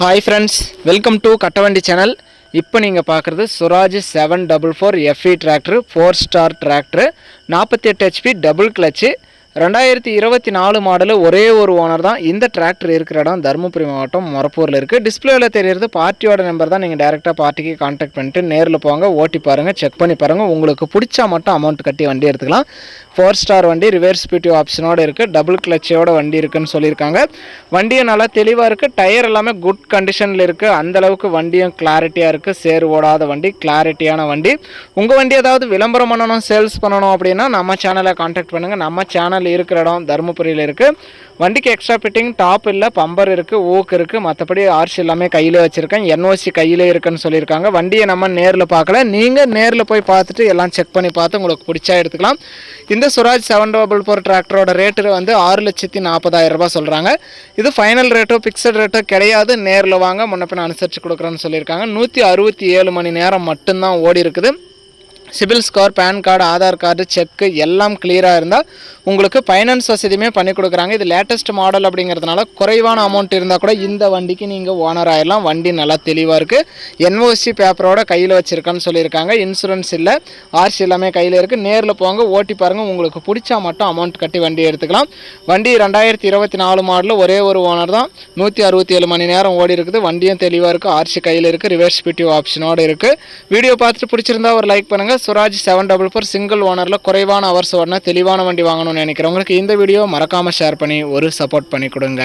Hi friends, welcome to Kattavandi channel. இப்போ நீங்கள் பார்க்குறது Suraj 744 FE tractor, 4 star tractor, 48 HP double clutch, 2024 model. ஒரே ஒரு ஓனர் தான். இந்த டிராக்டர் இருக்கிற இடம் தருமபுரி மாவட்டம் மொரப்பூரில் இருக்குது. டிஸ்பிளேவில் தெரியுறது பார்ட்டியோட நம்பர் தான். நீங்கள் டேரெக்டாக பார்ட்டிக்கு கான்டாக்ட் பண்ணிட்டு நேரில் போங்க, ஓட்டி பாருங்கள், செக் பண்ணி பாருங்கள். உங்களுக்கு பிடிச்சா மட்டும் அமௌண்ட் கட்டி வண்டி எடுத்துக்கலாம். 4 ஸ்டார் வண்டி, ரிவர்ஸ் பிடிஓ ஆப்ஷனோடு இருக்குது, டபுள் கிளச்சோட வண்டி இருக்குதுன்னு சொல்லியிருக்காங்க. வண்டியும் நல்லா தெளிவாக இருக்குது, டயர் எல்லாமே குட் கண்டிஷனில் இருக்குது. அந்தளவுக்கு வண்டியும் கிளாரிட்டியாக இருக்குது. சேர் ஓடாத வண்டி, கிளாரிட்டியான வண்டி. உங்கள் வண்டி ஏதாவது விளம்பரம் பண்ணணும், சேல்ஸ் பண்ணணும் அப்படின்னா நம்ம சேனலை கான்டாக்ட் பண்ணுங்கள். நம்ம சேனல் இருக்கிற இடம் தருமபுரியில் இருக்குது. வண்டிக்கு எக்ஸ்ட்ரா ஃபிட்டிங் டாப் இல்லை, பம்பர் இருக்குது, ஊக்கு இருக்குது. மற்றபடி ஆர்சி எல்லாமே கையில் வச்சுருக்கேன். NOC கையில் இருக்குன்னு சொல்லியிருக்காங்க. வண்டியை நம்ம நேரில் பார்க்கல, நீங்கள் நேரில் போய் பார்த்துட்டு எல்லாம் செக் பண்ணி பார்த்து உங்களுக்கு பிடிச்சா எடுத்துக்கலாம். இந்த சுராஜ் 744 டிராக்டரோட ரேட்டு வந்து 6,40,000 ரூபாய் சொல்கிறாங்க. இது ஃபைனல் ரேட்டோ ஃபிக்ஸட் ரேட்டோ கிடையாது. நேரில் வாங்க, முன்ன பின்ன அனுசரித்து கொடுக்குறேன்னு சொல்லியிருக்காங்க. 167 மணி நேரம் மட்டும்தான் ஓடி இருக்குது. CIBIL score, PAN card, Aadhaar card, cheque எல்லாம் கிளியராக இருந்தால் உங்களுக்கு ஃபைனான்ஸ் வசதியுமே பண்ணி கொடுக்குறாங்க. இது லேட்டஸ்ட் மாடல் அப்படிங்கிறதுனால குறைவான அமௌண்ட் இருந்தால் கூட இந்த வண்டிக்கு நீங்கள் ஓனர் ஆகிடலாம். வண்டி நல்லா தெளிவாக இருக்குது. NOC பேப்பரோட கையில் வச்சுருக்கான்னு சொல்லியிருக்காங்க. இன்சூரன்ஸ் இல்லை, ஆர்சி எல்லாமே கையில் இருக்குது. நேரில் போங்க, ஓட்டி பாருங்கள். உங்களுக்கு பிடிச்சா மட்டும் அமௌண்ட் கட்டி வண்டி எடுத்துக்கலாம். வண்டி 2024 மாடலில் ஒரே ஒரு ஓனர் தான். 167 மணி நேரம் ஓடி இருக்குது. வண்டியும் தெளிவாக இருக்குது, ஆர்சி கையில் இருக்குது, ரிவர்ஸ் பிடிஓ ஆப்ஷனோடு இருக்குது. வீடியோ பார்த்துட்டு பிடிச்சிருந்தா ஒரு லைக் பண்ணுங்கள். சுராஜ் 744 சிங்கிள் ஓனரில் குறைவான அவர்ஸ் ஓடனா தெளிவான வண்டி வாங்கணும்னு நினைக்கிறவங்களுக்கு இந்த வீடியோ மறக்காமல் ஷேர் பண்ணி ஒரு சப்போர்ட் பண்ணி கொடுங்க.